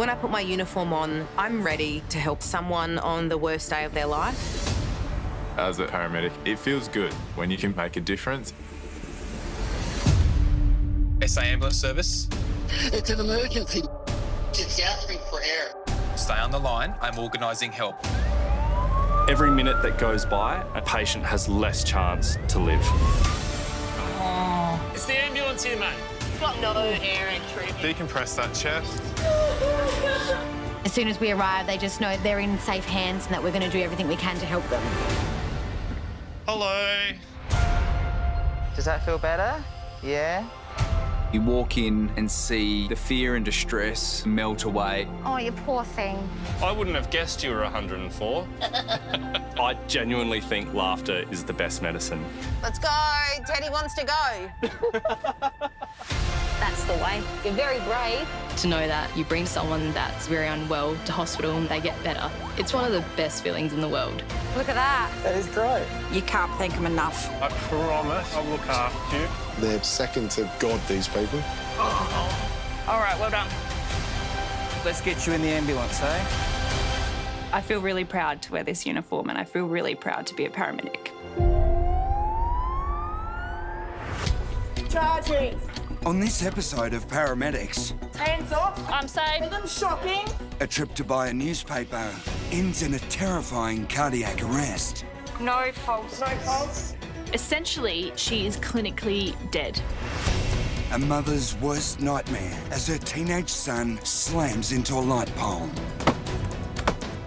When I put my uniform on, I'm ready to help someone on the worst day of their life. As a paramedic, it feels good when you can make a difference. SA ambulance service. It's an emergency. She's gasping for air. Stay on the line. I'm organising help. Every minute that goes by, a patient has less chance to live. It's the ambulance here, mate. It's got no air entry. Decompress that chest. As soon as we arrive, they just know they're in safe hands and that we're going to do everything we can to help them. Hello. Does that feel better? Yeah? You walk in and see the fear and distress melt away. Oh, you poor thing. I wouldn't have guessed you were 104. I genuinely think laughter is the best medicine. Let's go. Teddy wants to go. That's the way. You're very brave. To know that you bring someone that's very unwell to hospital and they get better. It's one of the best feelings in the world. Look at that. That is great. You can't thank them enough. I promise I'll look after you. They're second to God, these people. All right, well done. Let's get you in the ambulance, eh? I feel really proud to wear this uniform and I feel really proud to be a paramedic. Charging. On this episode of Paramedics, Hands off. I'm safe. Rhythm shocking. a trip to buy a newspaper ends in a terrifying cardiac arrest. No pulse. No pulse. Essentially, she is clinically dead. A mother's worst nightmare as her teenage son slams into a light pole.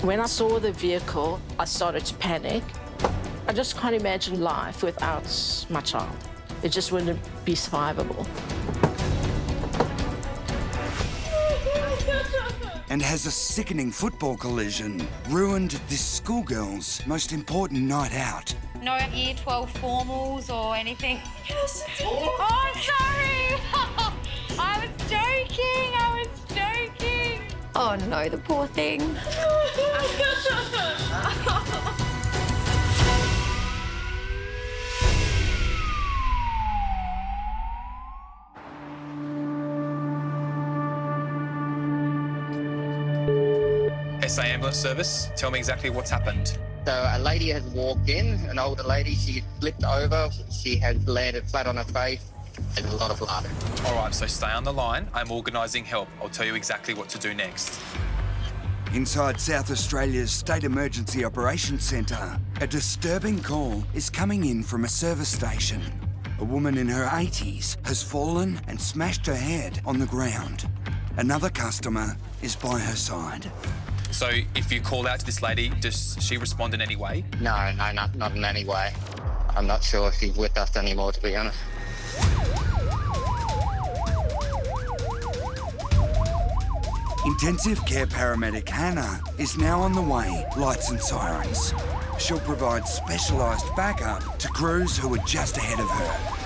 When I saw the vehicle, I started to panic. I just can't imagine life without my child. It just wouldn't be survivable. And has a sickening football collision ruined this schoolgirl's most important night out. No year 12 formals or anything. Yes, it's Oh, sorry. I was joking. Oh no, the poor thing. SA ambulance service. Tell me exactly what's happened. So a lady has walked in, an older lady. She flipped over. She has landed flat on her face. There's a lot of blood. All right, so stay on the line. I'm organising help. I'll tell you exactly what to do next. Inside South Australia's State Emergency Operations Centre, a disturbing call is coming in from a service station. A woman in her 80s has fallen and smashed her head on the ground. Another customer is by her side. So if you call out to this lady, does she respond in any way? No, not in any way. I'm not sure if she's with us anymore, to be honest. Intensive care paramedic Hannah is now on the way, lights and sirens. She'll provide specialised backup to crews who are just ahead of her.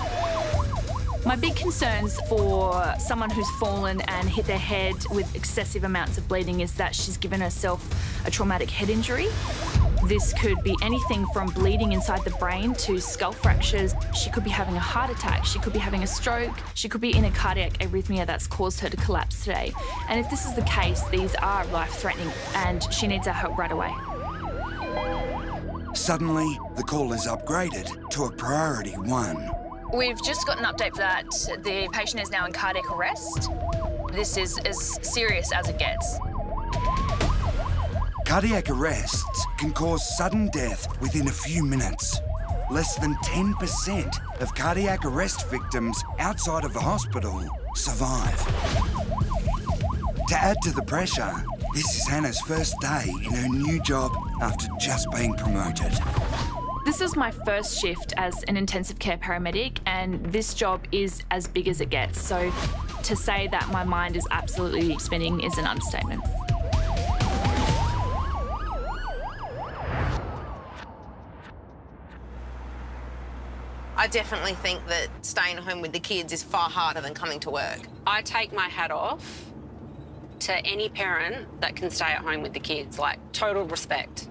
My big concerns for someone who's fallen and hit their head with excessive amounts of bleeding is that she's given herself a traumatic head injury. This could be anything from bleeding inside the brain to skull fractures. She could be having a heart attack. She could be having a stroke. She could be in a cardiac arrhythmia that's caused her to collapse today. And if this is the case, these are life-threatening and she needs our help right away. Suddenly, the call is upgraded to a priority 1. We've just got an update that the patient is now in cardiac arrest. This is as serious as it gets. Cardiac arrests can cause sudden death within a few minutes. Less than 10% of cardiac arrest victims outside of the hospital survive. To add to the pressure, this is Hannah's first day in her new job after just being promoted. This is my first shift as an intensive care paramedic, and this job is as big as it gets. So to say that my mind is absolutely spinning is an understatement. I definitely think that staying home with the kids is far harder than coming to work. I take my hat off to any parent that can stay at home with the kids. Like, total respect.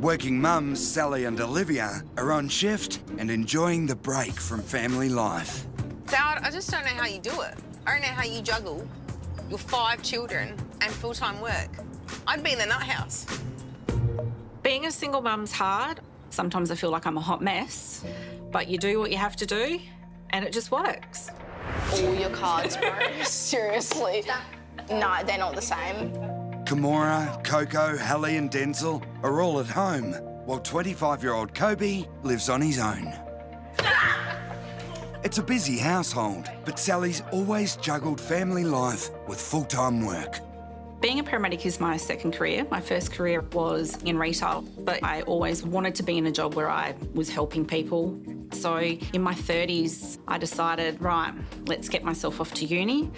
Working mums Sally and Olivia are on shift and enjoying the break from family life. Dad, I just don't know how you do it. I don't know how you juggle your 5 children and full-time work. I'd be in the nut house. Being a single mum's hard. Sometimes I feel like I'm a hot mess, but you do what you have to do and it just works. All your cards, bro. Seriously. No, they're not the same. Kimura, Coco, Hallie and Denzel are all at home, while 25-year-old Kobe lives on his own. It's a busy household, but Sally's always juggled family life with full-time work. Being a paramedic is my second career. My first career was in retail, but I always wanted to be in a job where I was helping people. So in my 30s, I decided, right, let's get myself off to uni.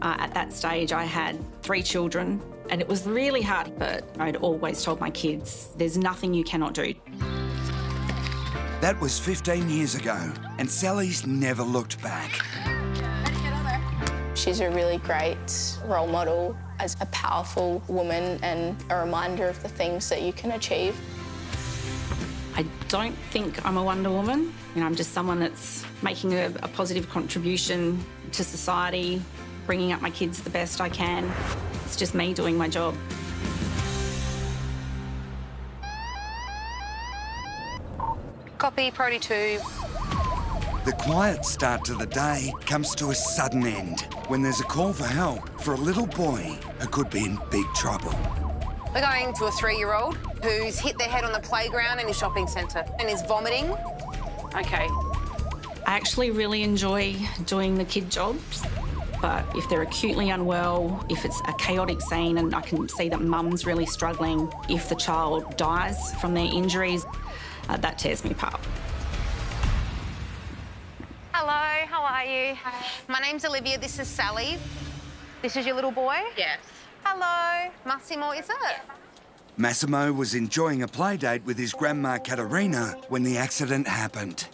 At that stage, I had 3 children, and it was really hard, but I'd always told my kids, there's nothing you cannot do. That was 15 years ago, and Sally's never looked back. She's a really great role model as a powerful woman and a reminder of the things that you can achieve. I don't think I'm a Wonder Woman. You know, I'm just someone that's making a positive contribution to society, bringing up my kids the best I can. It's just me doing my job. Copy, Prody 2. The quiet start to the day comes to a sudden end when there's a call for help for a little boy who could be in big trouble. We're going to a 3-year-old who's hit their head on the playground in his shopping centre and is vomiting. Okay. I actually really enjoy doing the kid jobs, but if they're acutely unwell, if it's a chaotic scene and I can see that mum's really struggling, if the child dies from their injuries, that tears me apart. Hello, how are you? Hi. My name's Olivia, this is Sally. This is your little boy? Yes. Hello. Massimo, is it? Massimo was enjoying a play date with his grandma Katerina when the accident happened.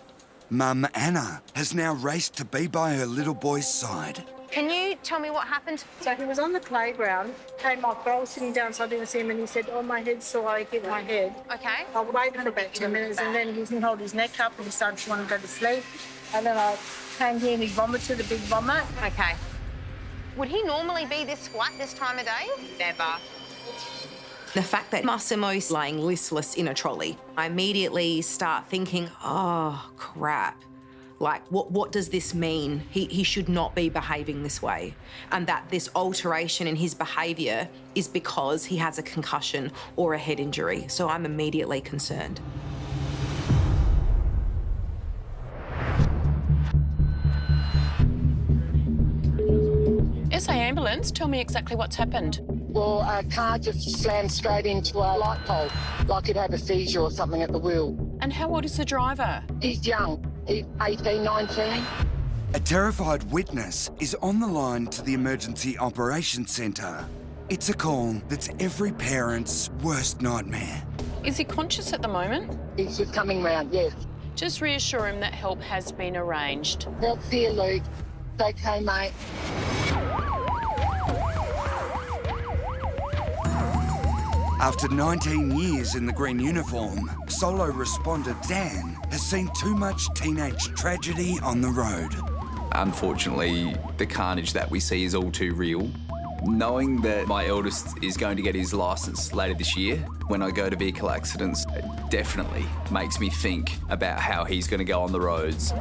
Mum Anna has now raced to be by her little boy's side. Can you tell me what happened? So he was on the playground, came off, I was sitting down so I didn't see him, and he said, oh, my head's sore, I hit my head. Okay. I waited for about 2 minutes, and then he didn't hold his neck up, and he started to want to go to sleep. And then I came here and he vomited a big vomit. Okay. Would he normally be this flat this time of day? Never. The fact that Massimo's laying listless in a trolley, I immediately start thinking, oh, crap. Like, what does this mean? He should not be behaving this way. And that this alteration in his behaviour is because he has a concussion or a head injury. So I'm immediately concerned. SA Ambulance, tell me exactly what's happened. Well, a car just slammed straight into a light pole, like it had a seizure or something at the wheel. And how old is the driver? He's young. He's 18, 19. A terrified witness is on the line to the Emergency Operations Centre. It's a call that's every parent's worst nightmare. Is he conscious at the moment? He's just coming round, yes. Just reassure him that help has been arranged. Help's here, Luke. It's okay, mate. After 19 years in the green uniform, solo responder Dan has seen too much teenage tragedy on the road. Unfortunately, the carnage that we see is all too real. Knowing that my eldest is going to get his licence later this year, when I go to vehicle accidents, it definitely makes me think about how he's going to go on the roads.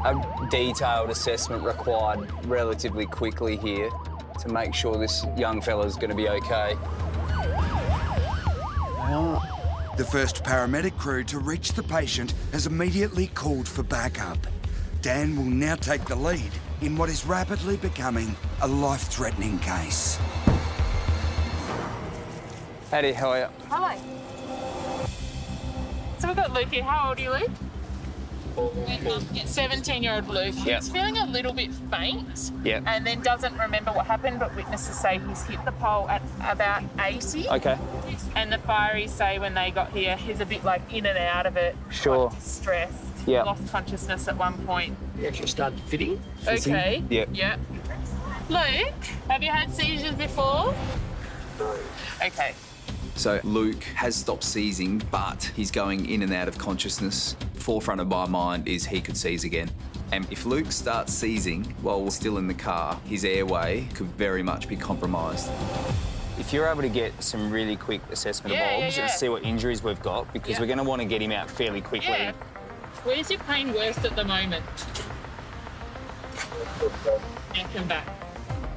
A detailed assessment required relatively quickly here to make sure this young fella's going to be okay. The first paramedic crew to reach the patient has immediately called for backup. Dan will now take the lead in what is rapidly becoming a life-threatening case. Howdy, how are you? Hi. So we've got Luke here. How old are you, Luke? 17-year-old Luke. Yep. He's feeling a little bit faint. Yep. And then doesn't remember what happened, but witnesses say he's hit the pole at about 80. Okay. And the fireys say when they got here, he's a bit like in and out of it. Sure. Quite distressed. Yep. Lost consciousness at one point. He actually started fitting. Okay. Yep. Yep. Luke, have you had seizures before? No. Okay. So Luke has stopped seizing, but he's going in and out of consciousness. Forefront of my mind is he could seize again. And if Luke starts seizing while we're still in the car, his airway could very much be compromised. If you're able to get some really quick assessment of obs and see what injuries we've got, because we're going to want to get him out fairly quickly. Yeah. Where's your pain worst at the moment? Neck and back.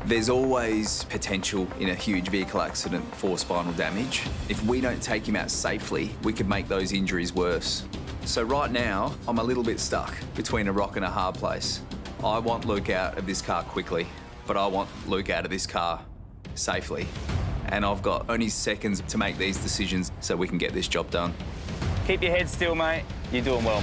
There's always potential in a huge vehicle accident for spinal damage. If we don't take him out safely, we could make those injuries worse. So right now, I'm a little bit stuck between a rock and a hard place. I want Luke out of this car quickly, but I want Luke out of this car safely. And I've got only seconds to make these decisions so we can get this job done. Keep your head still, mate. You're doing well.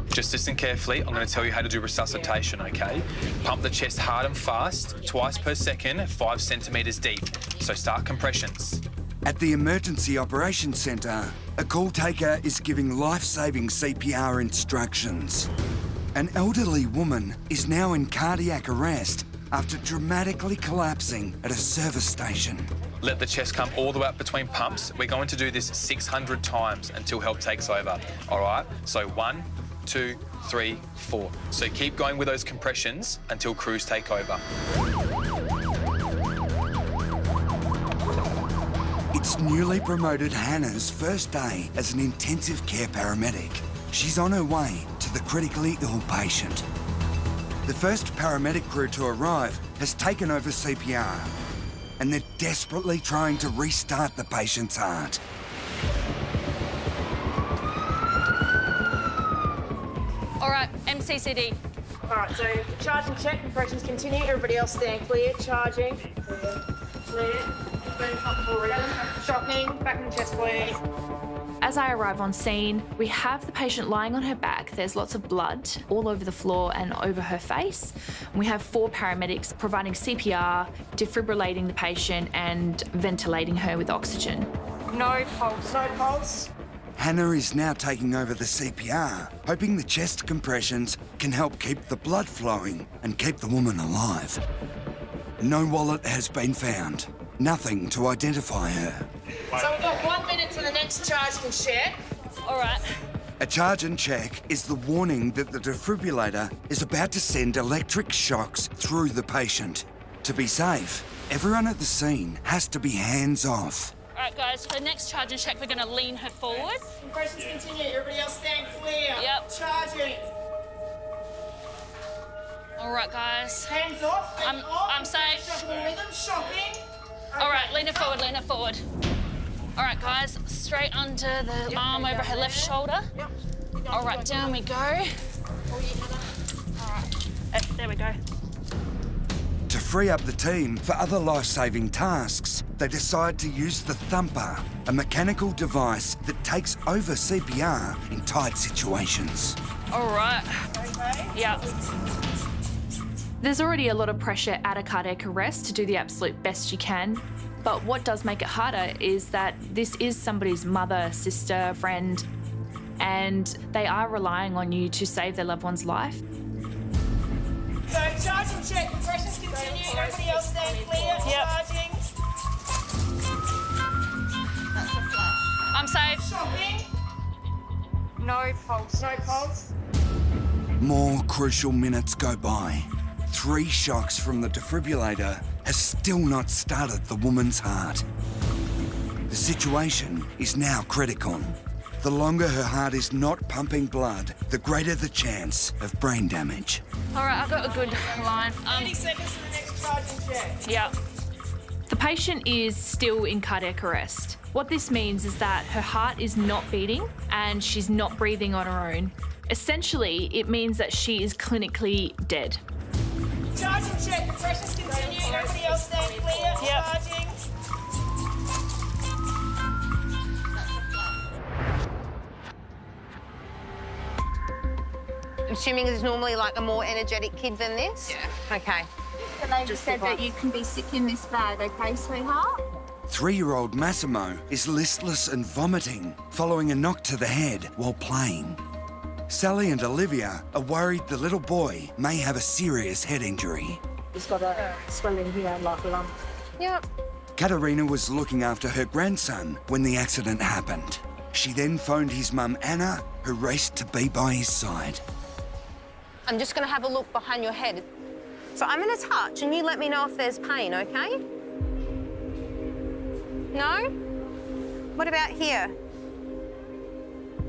Just listen carefully. I'm going to tell you how to do resuscitation, okay? Pump the chest hard and fast, twice per second, 5 centimetres deep. So start compressions. At the Emergency Operations Centre, a call taker is giving life-saving CPR instructions. An elderly woman is now in cardiac arrest after dramatically collapsing at a service station. Let the chest come all the way up between pumps. We're going to do this 600 times until help takes over, all right? So 1, 2, 3, 4. So keep going with those compressions until crews take over. It's newly promoted Hannah's first day as an intensive care paramedic. She's on her way to the critically ill patient. The first paramedic crew to arrive has taken over CPR, and they're desperately trying to restart the patient's heart. All right, MCCD. All right, so charge and check, compressions continue. Everybody else stand clear, charging. Clear. Very comfortable rhythm. Shocking, back in the chest, please. As I arrive on scene, we have the patient lying on her back. There's lots of blood all over the floor and over her face. We have 4 paramedics providing CPR, defibrillating the patient and ventilating her with oxygen. No pulse. No pulse. Hannah is now taking over the CPR, hoping the chest compressions can help keep the blood flowing and keep the woman alive. No wallet has been found. Nothing to identify her. So we've got 1 minute to the next charge and check. All right. A charge and check is the warning that the defibrillator is about to send electric shocks through the patient. To be safe, everyone at the scene has to be hands off. All right, guys, for the next charge and check, we're going to lean her forward. Compressions continue. Everybody else stand clear. Yep. Charging. All right, guys. Hands off. I'm safe. Shocking rhythm. Shocking. All right, lean her forward, lean her forward. All right, guys, straight under the arm over her left shoulder. All right, down we go. All right, there we go. To free up the team for other life-saving tasks, they decide to use the thumper, a mechanical device that takes over CPR in tight situations. All right. Okay. Yeah. There's already a lot of pressure at a cardiac arrest to do the absolute best you can. But what does make it harder is that this is somebody's mother, sister, friend, and they are relying on you to save their loved one's life. So charge and check, compressions continue. Everybody else stand clear. Yep. Charging. That's the flash. I'm safe. Shocking. No pulse. No pulse. More crucial minutes go by. 3 shocks from the defibrillator has still not started the woman's heart. The situation is now critical. The longer her heart is not pumping blood, the greater the chance of brain damage. All right, I've got a good line. 30 seconds to the next charge and check. Yeah. The patient is still in cardiac arrest. What this means is that her heart is not beating and she's not breathing on her own. Essentially, it means that she is clinically dead. Charge and check, compressions continue. Everybody else stand clear. Yep. Charging. I'm assuming there's normally like a more energetic kid than this? Yeah. Okay. The lady said that you can be sick in this bag, okay, sweetheart? 3-year-old Massimo is listless and vomiting following a knock to the head while playing. Sally and Olivia are worried the little boy may have a serious head injury. He's got a swelling here like a lump. Yep. Katerina was looking after her grandson when the accident happened. She then phoned his mum, Anna, who raced to be by his side. I'm just going to have a look behind your head. So I'm going to touch and you let me know if there's pain, okay? No? What about here?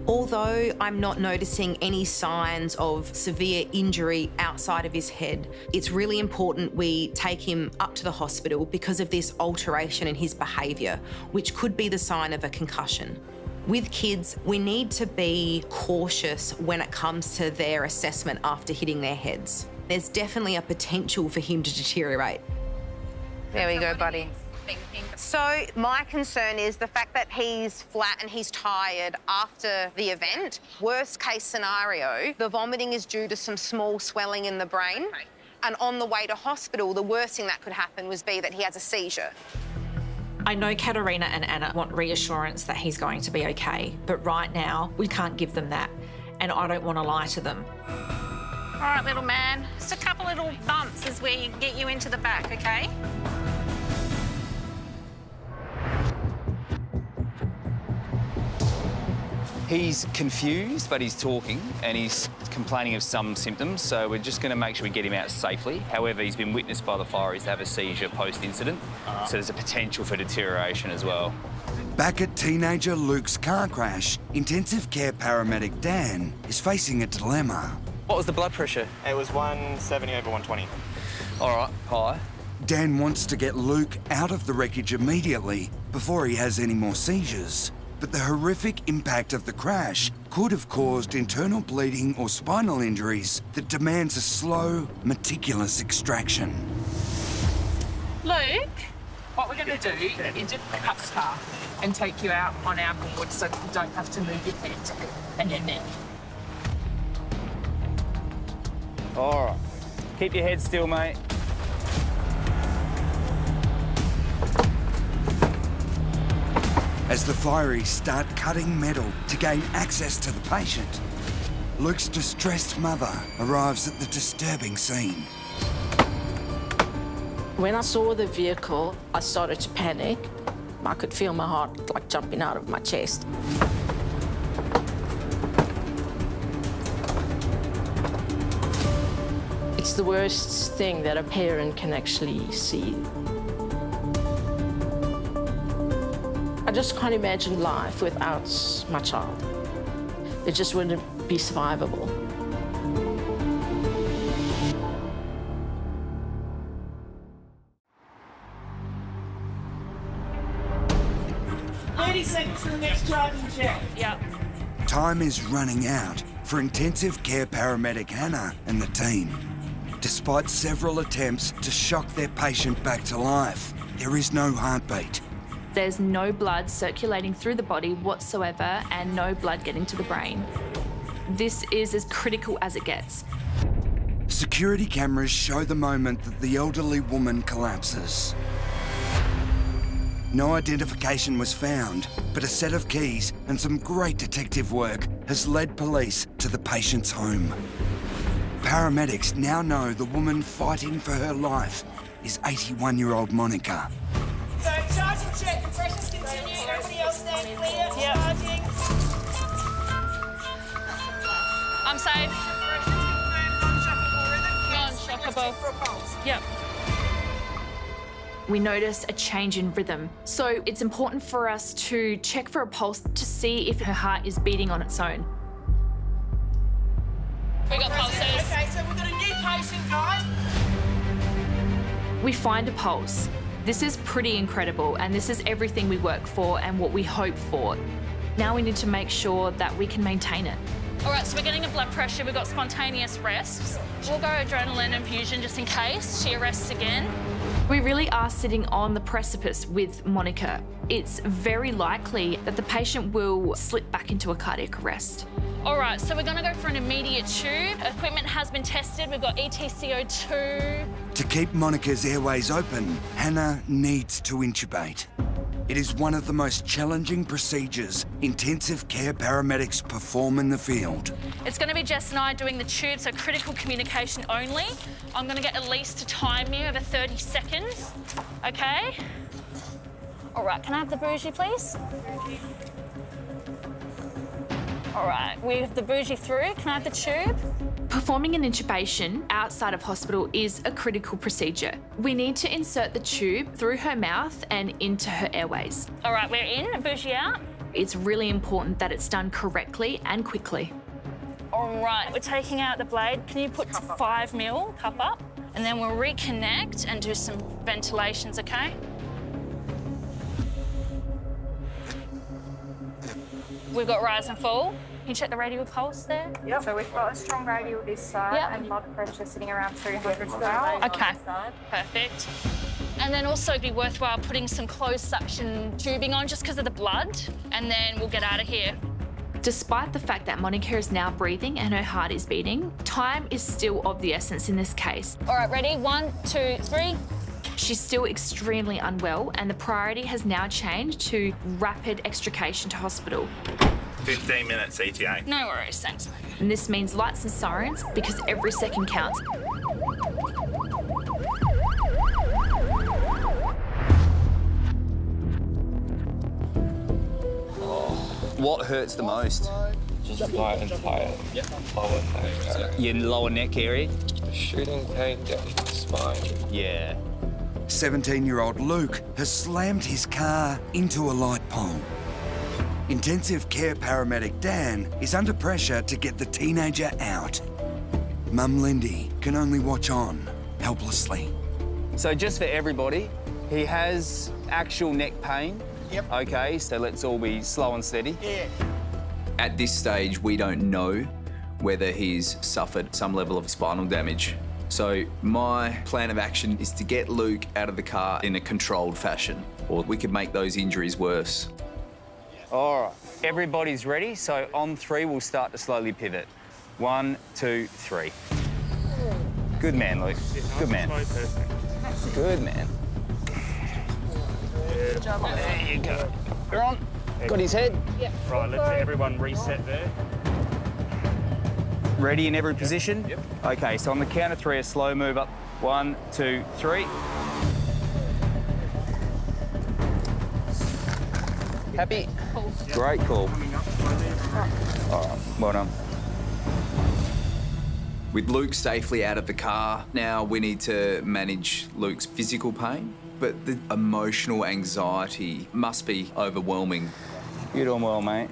Although I'm not noticing any signs of severe injury outside of his head, it's really important we take him up to the hospital because of this alteration in his behaviour, which could be the sign of a concussion. With kids, we need to be cautious when it comes to their assessment after hitting their heads. There's definitely a potential for him to deteriorate. There we go, buddy. So my concern is the fact that he's flat and he's tired after the event. Worst case scenario, the vomiting is due to some small swelling in the brain. And on the way to hospital, the worst thing that could happen was be that he has a seizure. I know Katerina and Anna want reassurance that he's going to be okay, but right now we can't give them that, and I don't want to lie to them. All right, little man. Just a couple little bumps is where you get you into the back, okay? He's confused, but he's talking and he's complaining of some symptoms, so we're just going to make sure we get him out safely. However, he's been witnessed by the fireys to have a seizure post-incident, so there's a potential for deterioration as well. Back at teenager Luke's car crash, intensive care paramedic Dan is facing a dilemma. What was the blood pressure? It was 170/120. All right, high. Dan wants to get Luke out of the wreckage immediately before he has any more seizures. But the horrific impact of the crash could have caused internal bleeding or spinal injuries that demands a slow, meticulous extraction. Luke, what we're going to do is just cut the car and take you out on our board so you don't have to move your head and your neck. All right. Keep your head still, mate. As the fireys start cutting metal to gain access to the patient, Luke's distressed mother arrives at the disturbing scene. When I saw the vehicle, I started to panic. I could feel my heart like jumping out of my chest. It's the worst thing that a parent can actually see. I just can't imagine life without my child. It just wouldn't be survivable. Seconds to the next charging check. Yep. Time is running out for intensive care paramedic Hannah and the team. Despite several attempts to shock their patient back to life, there is no heartbeat. There's no blood circulating through the body whatsoever and no blood getting to the brain. This is as critical as it gets. Security cameras show the moment that the elderly woman collapses. No identification was found, but a set of keys and some great detective work has led police to the patient's home. Paramedics now know the woman fighting for her life is 81-year-old Monica. So charging check, compressions continue, everybody else stand clear, charging. I'm safe. Non-shockable. Yep. We notice a change in rhythm. So it's important for us to check for a pulse to see if her heart is beating on its own. We got pulses. Okay, so we've got a new patient, guys. We find a pulse. This is pretty incredible, and this is everything we work for and what we hope for. Now we need to make sure that we can maintain it. All right, so we're getting a blood pressure. We've got spontaneous rests. We'll go adrenaline infusion just in case she arrests again. We really are sitting on the precipice with Monica. It's very likely that the patient will slip back into a cardiac arrest. All right, so we're gonna go for an immediate tube. Equipment has been tested. We've got ETCO2. To keep Monica's airways open, Hannah needs to intubate. It is one of the most challenging procedures intensive care paramedics perform in the field. It's gonna be Jess and I doing the tube, so critical communication only. I'm gonna get Elise to time you over 30 seconds, okay? All right, can I have the bougie, please? All right, we have the bougie through. Can I have the tube? Performing an intubation outside of hospital is a critical procedure. We need to insert the tube through her mouth and into her airways. All right, we're in, bougie out. It's really important that it's done correctly and quickly. All right, we're taking out the blade. Can you put 5 mil, cup up? And then we'll reconnect and do some ventilations, okay? We've got rise and fall. Can you check the radial pulse there? Yep. So we've got a strong radial this side and blood pressure sitting around 300 as well. Okay, perfect. And then also it'd be worthwhile putting some closed suction tubing on just because of the blood, and then we'll get out of here. Despite the fact that Monica is now breathing and her heart is beating, time is still of the essence in this case. All right, ready? 1, 2, 3. She's still extremely unwell, and the priority has now changed to rapid extrication to hospital. 15 minutes ETA. No worries, thanks. And this means lights and sirens because every second counts. What hurts the most? Just my entire lower neck. Your lower neck area? Shooting pain down the spine. Yeah. 17-year-old Luke has slammed his car into a light pole. Intensive care paramedic Dan is under pressure to get the teenager out. Mum Lindy can only watch on, helplessly. So just for everybody, he has actual neck pain. Yep. Okay, so let's all be slow and steady. Yeah. At this stage, we don't know whether he's suffered some level of spinal damage. So my plan of action is to get Luke out of the car in a controlled fashion, or we could make those injuries worse. All right, everybody's ready. So on 3, we'll start to slowly pivot. 1, 2, 3. Good man, Luke. Good man. Good man. Good job. There you go. You're on. Got his head. Yep. Right, let's everyone reset there. Ready in every position? Yep. Okay, so on the count of 3, a slow move up. 1, 2, 3. Happy? Great call. All right, well done. With Luke safely out of the car, now we need to manage Luke's physical pain, but the emotional anxiety must be overwhelming. You're doing well, mate.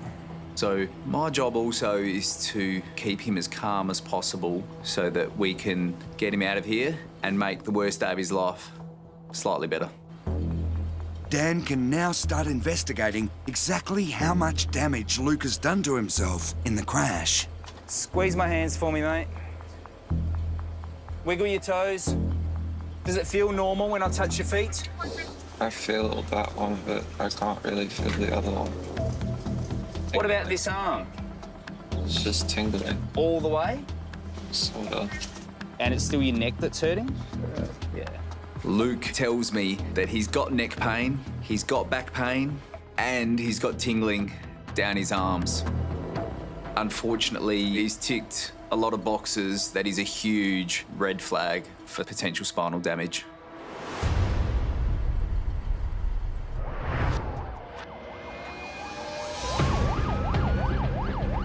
So my job also is to keep him as calm as possible so that we can get him out of here and make the worst day of his life slightly better. Dan can now start investigating exactly how much damage Luke has done to himself in the crash. Squeeze my hands for me, mate. Wiggle your toes. Does it feel normal when I touch your feet? I feel that one, but I can't really feel the other one. What about this arm? It's just tingling. All the way? Sort of. And it's still your neck that's hurting? Yeah. Luke tells me that he's got neck pain, he's got back pain, and he's got tingling down his arms. Unfortunately, he's ticked a lot of boxes that is a huge red flag for potential spinal damage.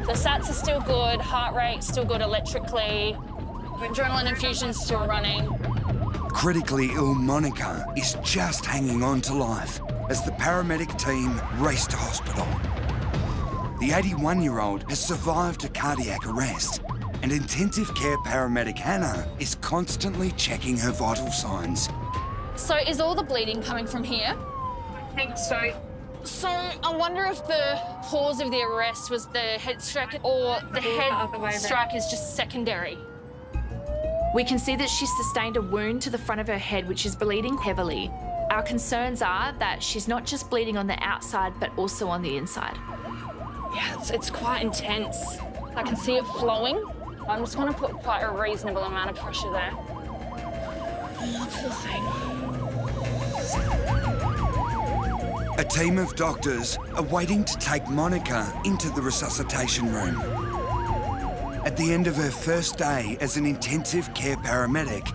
The sats are still good, heart rate still good electrically, adrenaline infusion's still running. Critically ill Monica is just hanging on to life as the paramedic team race to hospital. The 81-year-old has survived a cardiac arrest, and intensive care paramedic Hannah is constantly checking her vital signs. So is all the bleeding coming from here? I think so. So I wonder if the cause of the arrest was the head strike or the head strike is just secondary. We can see that she's sustained a wound to the front of her head, which is bleeding heavily. Our concerns are that she's not just bleeding on the outside, but also on the inside. Yeah, it's quite intense. I can see it flowing. I'm just going to put quite a reasonable amount of pressure there. Poor thing. A team of doctors are waiting to take Monica into the resuscitation room. At the end of her first day as an intensive care paramedic,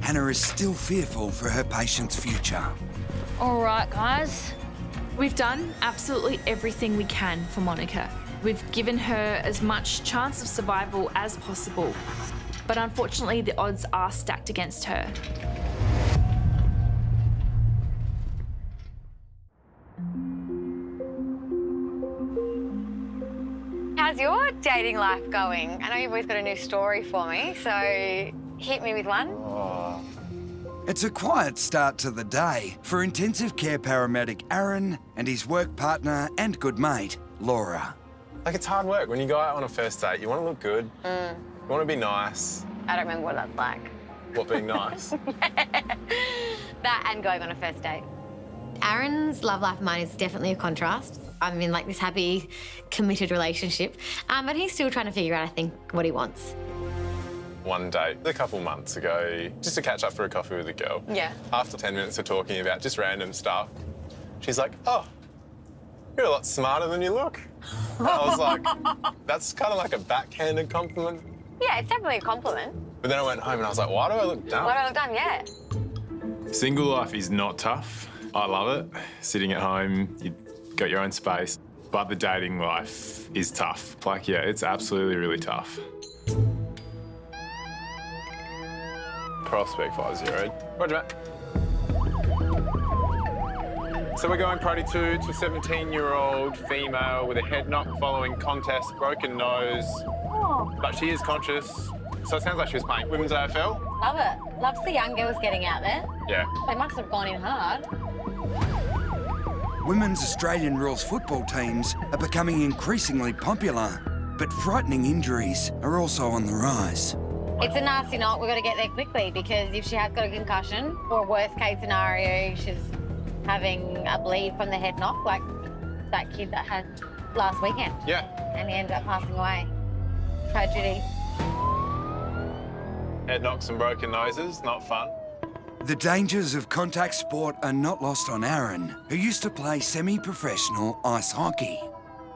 Hannah is still fearful for her patient's future. All right, guys. We've done absolutely everything we can for Monica. We've given her as much chance of survival as possible. But unfortunately, the odds are stacked against her. How's your dating life going? I know you've always got a new story for me, so hit me with one. It's a quiet start to the day for intensive care paramedic Aaron and his work partner and good mate, Laura. Like, it's hard work. When you go out on a first date, you want to look good. You want to be nice. I don't remember what that's like. What, being nice? That and going on a first date. Aaron's love life and mine is definitely a contrast. I'm in like this happy, committed relationship, but he's still trying to figure out, I think, what he wants. One date a couple months ago, just to catch up for a coffee with a girl. Yeah. After 10 minutes of talking about just random stuff, she's like, oh, you're a lot smarter than you look. And I was like, that's kind of like a backhanded compliment. Yeah, it's definitely a compliment. But then I went home and I was like, why do I look dumb? Why do I look dumb? Yeah. Single life is not tough. I love it. Sitting at home, you've got your own space. But the dating life is tough. Like, yeah, it's absolutely really tough. Prospect 50. Roger, Matt. So we're going priority 2 to 17-year-old female with a head knock following contest, broken nose. But she is conscious. So it sounds like she was playing women's AFL. Love it. Loves the young girls getting out there. Yeah. They must have gone in hard. Women's Australian rules football teams are becoming increasingly popular, but frightening injuries are also on the rise. It's a nasty knock. We've got to get there quickly because if she has got a concussion, or a worst case scenario, she's having a bleed from the head knock, like that kid that had last weekend. Yeah. And he ended up passing away. Tragedy. Head knocks and broken noses, not fun. The dangers of contact sport are not lost on Aaron, who used to play semi-professional ice hockey.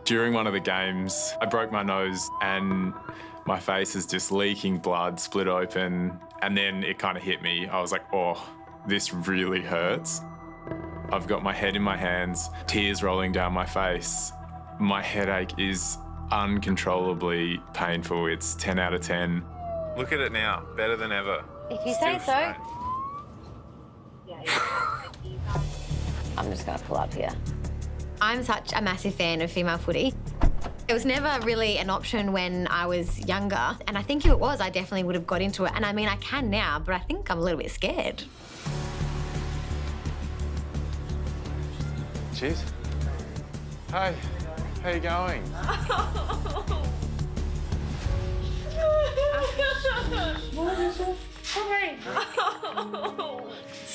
During one of the games, I broke my nose and my face is just leaking blood, split open, and then it kind of hit me. I was like, oh, this really hurts. I've got my head in my hands, tears rolling down my face. My headache is uncontrollably painful. It's 10 out of 10. Look at it now, better than ever. If you say so. I'm just going to pull up here. I'm such a massive fan of female footy. It was never really an option when I was younger, and I think if it was, I definitely would have got into it. And I mean, I can now, but I think I'm a little bit scared. Cheers. Hi, how you going?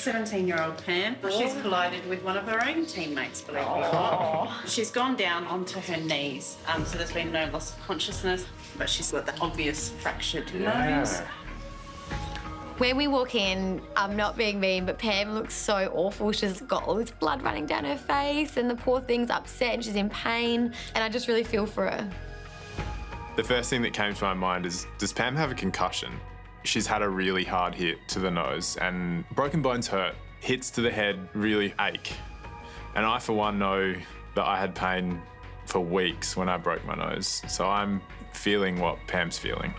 17-year-old Pam. She's collided with one of her own teammates, believe it or not. She's gone down onto her knees, so there's been no loss of consciousness, but she's got the obvious fractured nose. When we walk in, I'm not being mean, but Pam looks so awful. She's got all this blood running down her face and the poor thing's upset and she's in pain, and I just really feel for her. The first thing that came to my mind is, does Pam have a concussion? She's had a really hard hit to the nose, and broken bones hurt. Hits to the head really ache. And I, for one, know that I had pain for weeks when I broke my nose. So I'm feeling what Pam's feeling.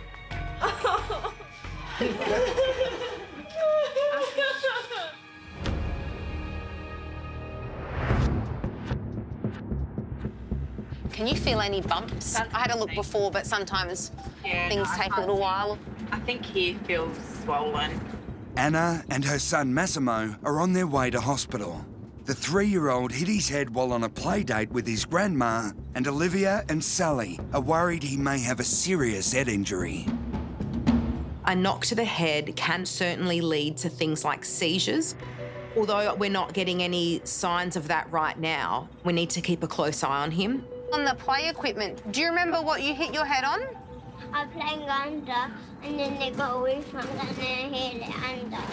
Can you feel any bumps? I had a look before, but sometimes things take a little while. I think here feels swollen. Anna and her son Massimo are on their way to hospital. The 3-year-old hit his head while on a play date with his grandma, and Olivia and Sally are worried he may have a serious head injury. A knock to the head can certainly lead to things like seizures. Although we're not getting any signs of that right now, we need to keep a close eye on him. On the play equipment, do you remember what you hit your head on? I was playing under, and then they got away from it, and then I hit it under.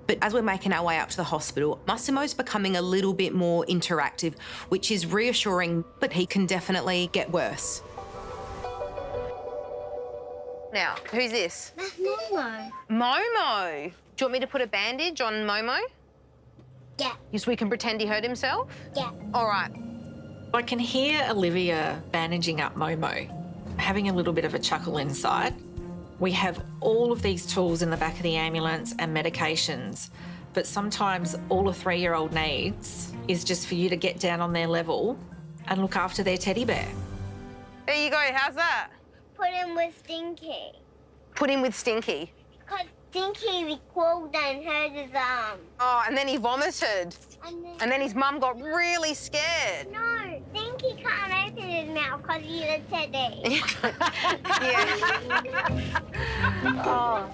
But as we're making our way up to the hospital, Massimo's becoming a little bit more interactive, which is reassuring, but he can definitely get worse. Now, who's this? That's Momo. Momo. Do you want me to put a bandage on Momo? Yeah. So we can pretend he hurt himself? Yeah. All right. I can hear Olivia bandaging up Momo, having a little bit of a chuckle inside. We have all of these tools in the back of the ambulance and medications, but sometimes all a 3-year-old needs is just for you to get down on their level and look after their teddy bear. There you go. How's that? Put him with Stinky. Put him with Stinky. Because Stinky crawled and hurt his arm. Oh, and then he vomited. And then his mum got really scared. No, Stinky can't open his mouth because he's a teddy. Oh,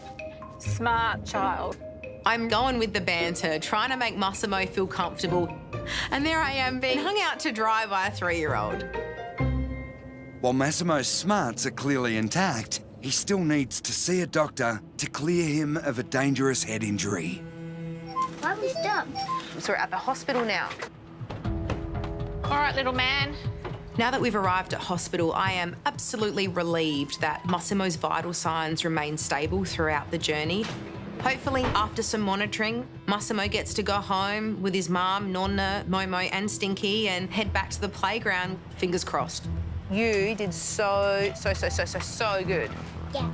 smart child. I'm going with the banter, trying to make Massimo feel comfortable. And there I am being hung out to dry by a 3-year-old. While Massimo's smarts are clearly intact, he still needs to see a doctor to clear him of a dangerous head injury. Why we stop? So we're at the hospital now. All right, little man. Now that we've arrived at hospital, I am absolutely relieved that Massimo's vital signs remain stable throughout the journey. Hopefully, after some monitoring, Massimo gets to go home with his mum, Nonna, Momo and Stinky and head back to the playground, fingers crossed. You did so good. Yeah.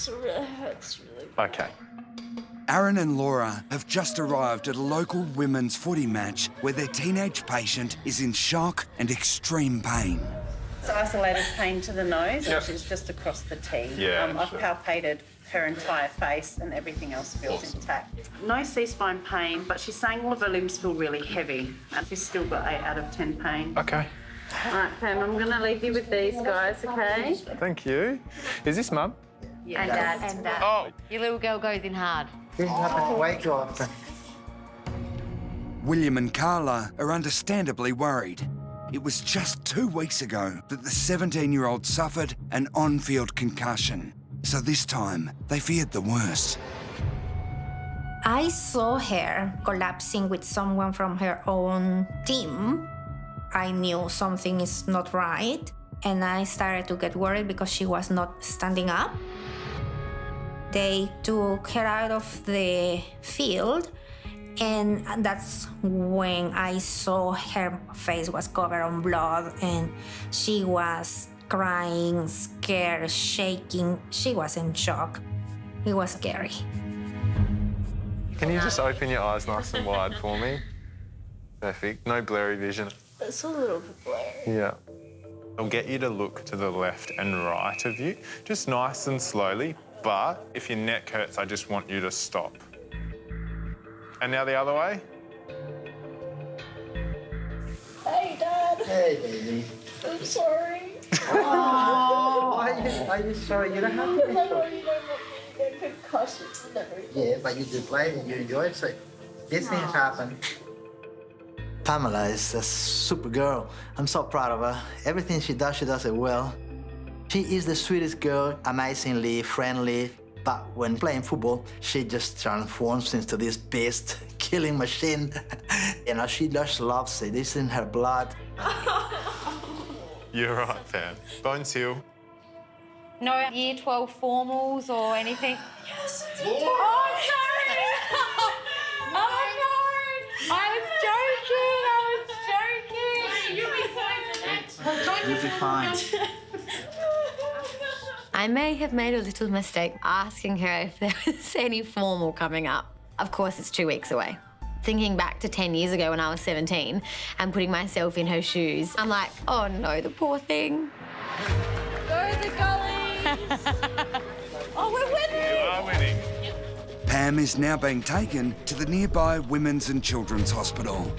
That hurts really. Okay. Aaron and Laura have just arrived at a local women's footy match where their teenage patient is in shock and extreme pain. It's isolated pain to the nose, which is just across the T. Yeah, I've sure. palpated her entire face and everything else feels intact. No C-spine pain, but she's saying all of her limbs feel really heavy and she's still got 8 out of 10 pain. Okay. All right, Pam, I'm going to leave you with these guys, okay? Thank you. Is this Mum? Yeah. And Dad. Oh. Your little girl goes in hard. William and Carla are understandably worried. It was just 2 weeks ago that the 17-year-old suffered an on-field concussion. So this time, they feared the worst. I saw her collapsing with someone from her own team. I knew something is not right, and I started to get worried because she was not standing up. They took her out of the field, and that's when I saw her face was covered in blood, and she was crying, scared, shaking. She was in shock. It was scary. Can you just open your eyes nice and wide for me? Perfect. No blurry vision. It's a little bit blurry. Yeah. I'll get you to look to the left and right of you, just nice and slowly, but if your neck hurts, I just want you to stop. And now the other way. Hey, Dad. Hey, baby. I'm sorry. Oh, are you sorry? You don't have to be I know sorry. you don't want me to get concussions and everything. Yeah, but you do play and you enjoy it, so these things happen. Pamela is a super girl. I'm so proud of her. Everything she does it well. She is the sweetest girl, amazingly friendly, but when playing football, she just transforms into this beast, killing machine. You know, she just loves it. It's in her blood. You're right, Pam. Bones heal. No year 12 formals or anything? Yes, it's Oh, sorry! Oh, no! I was joking! You'll be fine. You'll be fine. I may have made a little mistake asking her if there was any formal coming up. Of course, it's 2 weeks away. Thinking back to 10 years ago when I was 17 and putting myself in her shoes, I'm like, oh no, the poor thing. Go the Gullies! Oh, we're winning! You are winning. Pam is now being taken to the nearby Women's and Children's Hospital.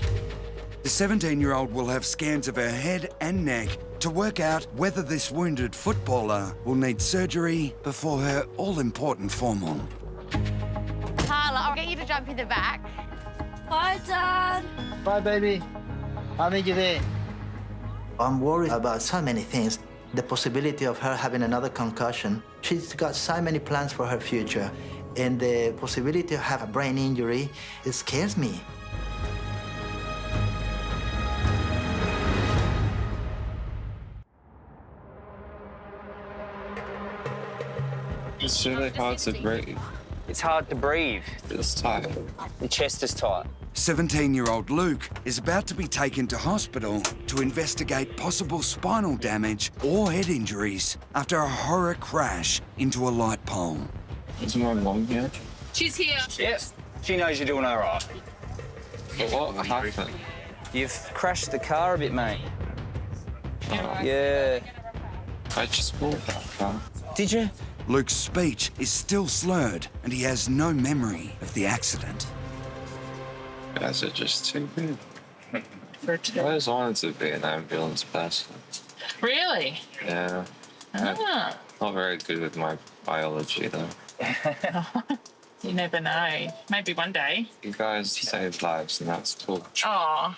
The 17-year-old will have scans of her head and neck to work out whether this wounded footballer will need surgery before her all-important formal. Carla, I'll get you to jump in the back. Bye, Dad. Bye, baby. I'll meet you there. I'm worried about so many things. The possibility of her having another concussion. She's got so many plans for her future. And the possibility of having a brain injury, it scares me. It's really hard to breathe. It's hard to breathe. It's tight. Your chest is tight. 17-year-old Luke is about to be taken to hospital to investigate possible spinal damage or head injuries after a horror crash into a light pole. Is my mum here? She's here. Yes. She knows you're doing all right. But what happened? You've crashed the car a bit, mate. Yeah. I just walked that car. Did you? Luke's speech is still slurred and he has no memory of the accident. You guys are just too good. I always wanted to be an ambulance person. Really? Yeah. Ah. Not very good with my biology, though. You never know. Maybe one day. You guys save lives, and that's cool. Oh,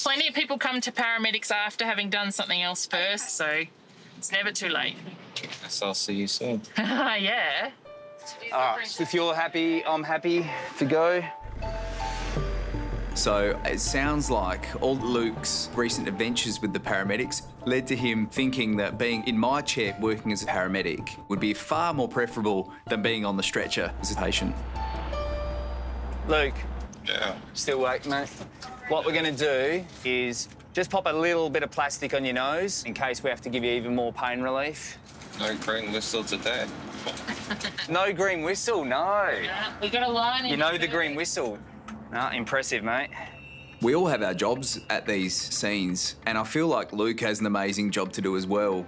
plenty of people come to paramedics after having done something else first, so it's never too late. Guess I'll see you soon. Yeah. All right, if you're happy, I'm happy to go. So it sounds like all Luke's recent adventures with the paramedics led to him thinking that being in my chair working as a paramedic would be far more preferable than being on the stretcher as a patient. Luke. Yeah. Still awake, mate? What we're going to do is just pop a little bit of plastic on your nose in case we have to give you even more pain relief. No green whistle today. No green whistle, no. Yeah, we got a line in. You know the green whistle. No, impressive, mate. We all have our jobs at these scenes, and I feel like Luke has an amazing job to do as well.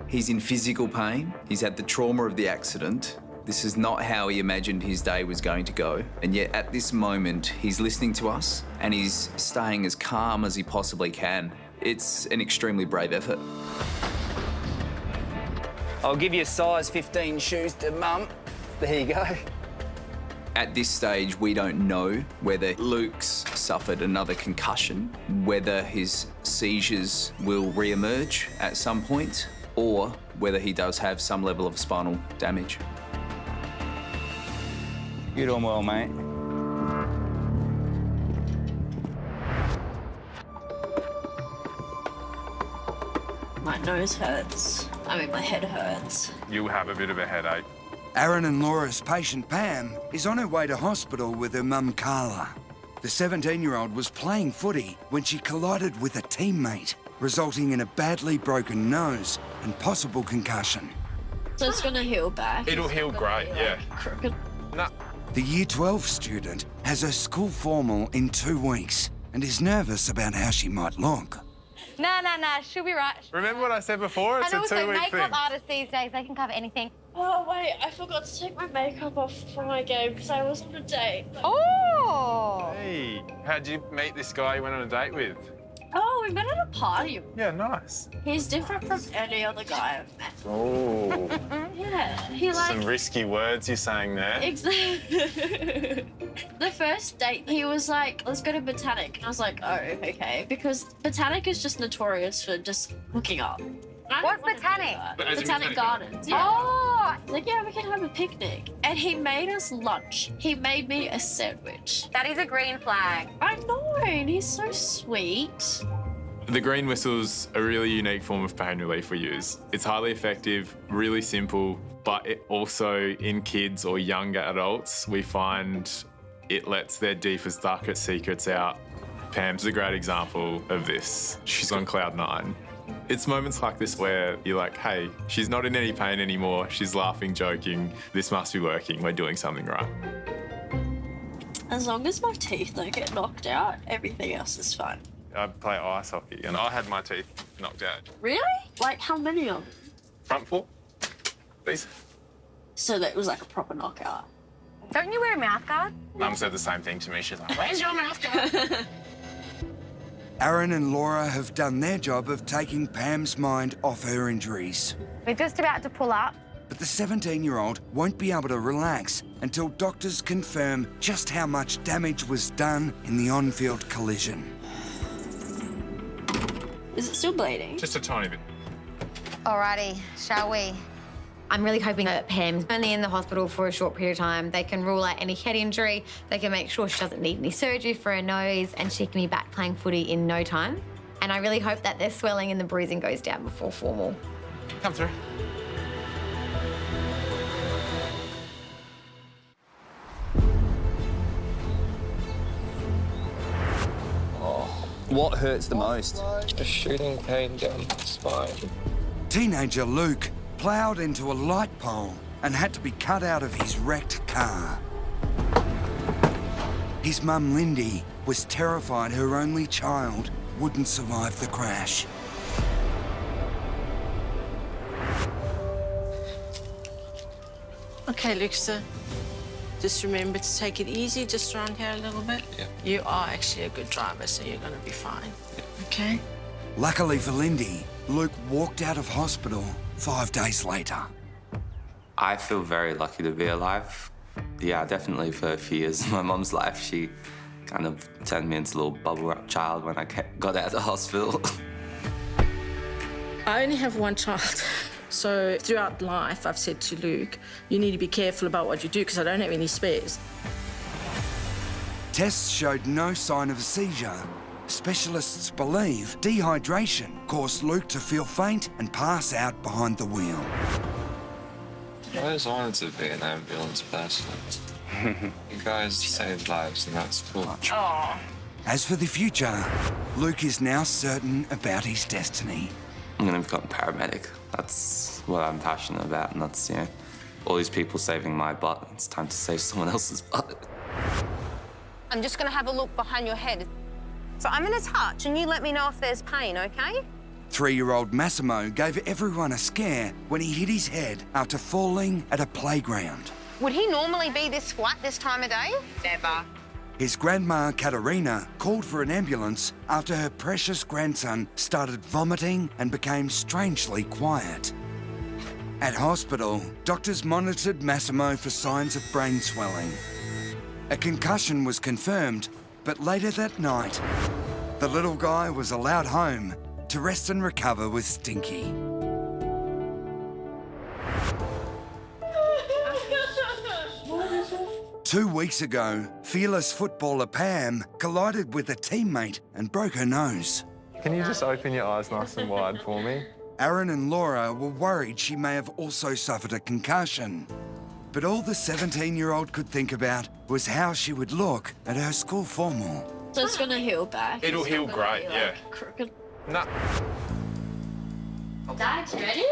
He's in physical pain, he's had the trauma of the accident. This is not how he imagined his day was going to go, and yet at this moment, he's listening to us and he's staying as calm as he possibly can. It's an extremely brave effort. I'll give you a size 15 shoes to Mum. There you go. At this stage, we don't know whether Luke's suffered another concussion, whether his seizures will re-emerge at some point, or whether he does have some level of spinal damage. You're doing well, mate. My nose hurts. My head hurts. You'll have a bit of a headache. Aaron and Laura's patient Pam is on her way to hospital with her mum Carla. The 17-year-old was playing footy when she collided with a teammate, resulting in a badly broken nose and possible concussion. So it's gonna heal back. It'll heal great, yeah. Crooked. No. The Year 12 student has her school formal in 2 weeks and is nervous about how she might look. Nah, she'll be right. Remember what I said before? It's and a 2-week also, thing. makeup artists these days, they can cover anything. Oh, wait, I forgot to take my makeup off for my game because I was on a date. Oh! Hey, how'd you meet this guy you went on a date with? Oh, we met at a party. Yeah, nice. He's different from any other guy I've met. Oh. Yeah, he like... Some risky words you're saying there. Exactly. The first date, he was like, let's go to Botanic. And I was like, oh, okay. Because Botanic is just notorious for just hooking up. What's Botanic? Botanic Gardens, yeah. Oh! Like, yeah, we can have a picnic. And he made us lunch. He made me a sandwich. That is a green flag. I know, and he's so sweet. The green whistle's a really unique form of pain relief we use. It's highly effective, really simple, but it also, in kids or younger adults, we find it lets their deepest, darkest secrets out. Pam's a great example of this. She's on cloud 9. It's moments like this where you're like, hey, she's not in any pain anymore. She's laughing, joking. This must be working. We're doing something right. As long as my teeth don't get knocked out, everything else is fine. I play ice hockey and I had my teeth knocked out. Really? Like, how many of them? Front 4, please. So that was like a proper knockout. Don't you wear a mouth guard? Mum said the same thing to me. She's like, where's your mouth guard? Aaron and Laura have done their job of taking Pam's mind off her injuries. We're just about to pull up. But the 17-year-old won't be able to relax until doctors confirm just how much damage was done in the on-field collision. Is it still bleeding? Just a tiny bit. Alrighty, shall we? I'm really hoping that Pam's only in the hospital for a short period of time. They can rule out any head injury, they can make sure she doesn't need any surgery for her nose, and she can be back playing footy in no time. And I really hope that their swelling and the bruising goes down before formal. Come through. What hurts the most? A shooting pain down the spine. Teenager Luke ploughed into a light pole and had to be cut out of his wrecked car. His mum Lindy was terrified her only child wouldn't survive the crash. Okay, Luke, sir. Just remember to take it easy, just around here a little bit. Yeah. You are actually a good driver, so you're going to be fine. Okay? Luckily for Lindy, Luke walked out of hospital 5 days later. I feel very lucky to be alive. Yeah, definitely for a few years of my mum's life, she kind of turned me into a little bubble wrap child when I got out of the hospital. I only have one child. So throughout life, I've said to Luke, you need to be careful about what you do because I don't have any spares. Tests showed no sign of a seizure. Specialists believe dehydration caused Luke to feel faint and pass out behind the wheel. I always wanted to be an ambulance person. You guys saved lives and that's cool. Aww. As for the future, Luke is now certain about his destiny. I'm going to become a paramedic. That's what I'm passionate about, and that's, all these people saving my butt. It's time to save someone else's butt. I'm just going to have a look behind your head. So I'm going to touch and you let me know if there's pain, okay? 3-year-old Massimo gave everyone a scare when he hit his head after falling at a playground. Would he normally be this flat this time of day? Never. His grandma, Katerina, called for an ambulance after her precious grandson started vomiting and became strangely quiet. At hospital, doctors monitored Massimo for signs of brain swelling. A concussion was confirmed, but later that night, the little guy was allowed home to rest and recover with Stinky. Two weeks ago, fearless footballer Pam collided with a teammate and broke her nose. Can you just open your eyes nice and wide for me? Aaron and Laura were worried she may have also suffered a concussion. But all the 17-year-old could think about was how she would look at her school formal. So it's gonna heal back. It'll It's heal not gonna great, be, yeah. like, crooked. No. Dad, you ready?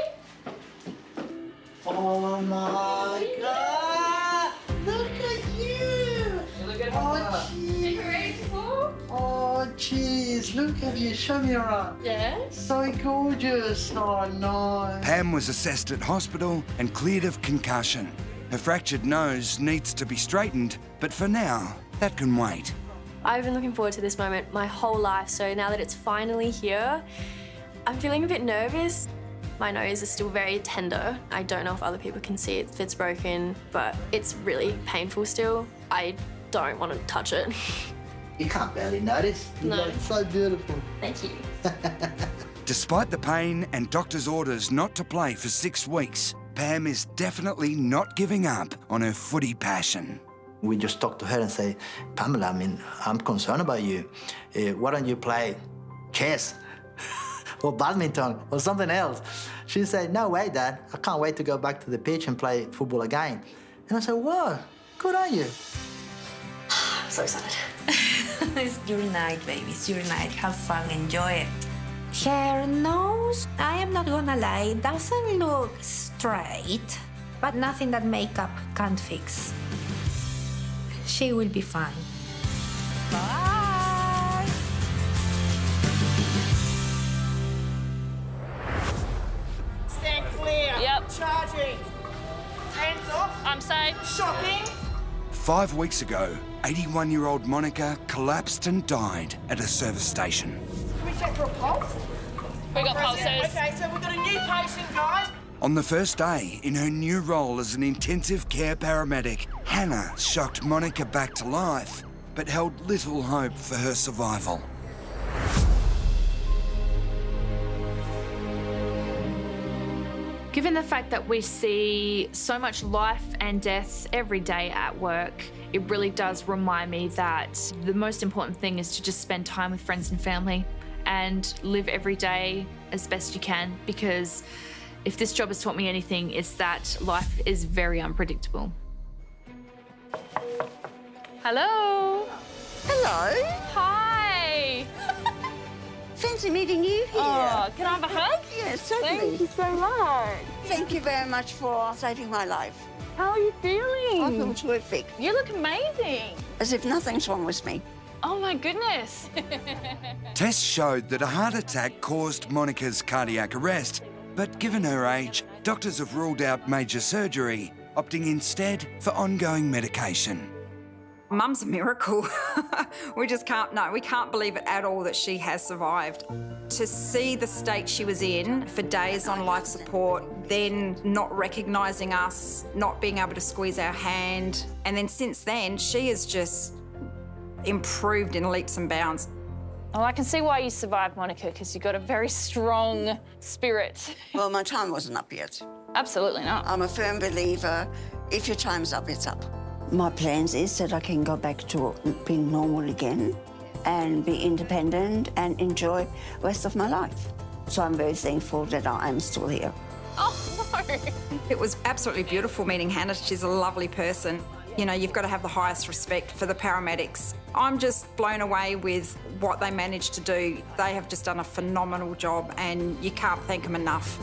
Oh my God! Look at you! Look at oh, jeez! Oh, jeez! Look at you! Show me around. Yes. So gorgeous! Oh no! Pam was assessed at hospital and cleared of concussion. Her fractured nose needs to be straightened, but for now, that can wait. I've been looking forward to this moment my whole life, so now that it's finally here, I'm feeling a bit nervous. My nose is still very tender. I don't know if other people can see it if it's broken, but it's really painful still. I don't want to touch it. You can't barely notice. You No. look so beautiful. Thank you. Despite the pain and doctor's orders not to play for 6 weeks, Pam is definitely not giving up on her footy passion. We just talked to her and say, Pamela, I mean, I'm concerned about you. Why don't you play chess or badminton or something else? She said, no way, Dad. I can't wait to go back to the pitch and play football again. And I said, whoa, good on you. I'm so excited. It's your night, baby. It's your night. Have fun. Enjoy it. Her nose, I am not gonna lie, doesn't look straight, but nothing that makeup can't fix. She will be fine. Bye. Stand clear. Yep. Charging. Hands off. I'm safe. Shocking. 5 weeks ago, 81-year-old Monica collapsed and died at a service station. Can we check for a pulse? We got President, pulses. Okay, so we've got a new patient, guys. On the first day, in her new role as an intensive care paramedic, Hannah shocked Monica back to life, but held little hope for her survival. Given the fact that we see so much life and death every day at work, it really does remind me that the most important thing is to just spend time with friends and family and live every day as best you can, because if this job has taught me anything, it's that life is very unpredictable. Hello. Hello. Hi. Pleasure meeting you here. Oh, can I have a hug? Yes, certainly. Thank you so much. Thank you very much for saving my life. How are you feeling? I feel terrific. You look amazing. As if nothing's wrong with me. Oh my goodness. Tests showed that a heart attack caused Monica's cardiac arrest, but given her age, doctors have ruled out major surgery, opting instead for ongoing medication. Mum's a miracle. We can't believe it at all that she has survived. To see the state she was in for days on life support, then not recognising us, not being able to squeeze our hand, and then since then, she has just improved in leaps and bounds. Oh, I can see why you survived, Monica, because you've got a very strong spirit. Well, my time wasn't up yet. Absolutely not. I'm a firm believer, if your time's up, it's up. My plans is that I can go back to being normal again and be independent and enjoy the rest of my life. So I'm very thankful that I am still here. Oh, no. It was absolutely beautiful meeting Hannah. She's a lovely person. You know, you've got to have the highest respect for the paramedics. I'm just blown away with what they managed to do. They have just done a phenomenal job and you can't thank them enough.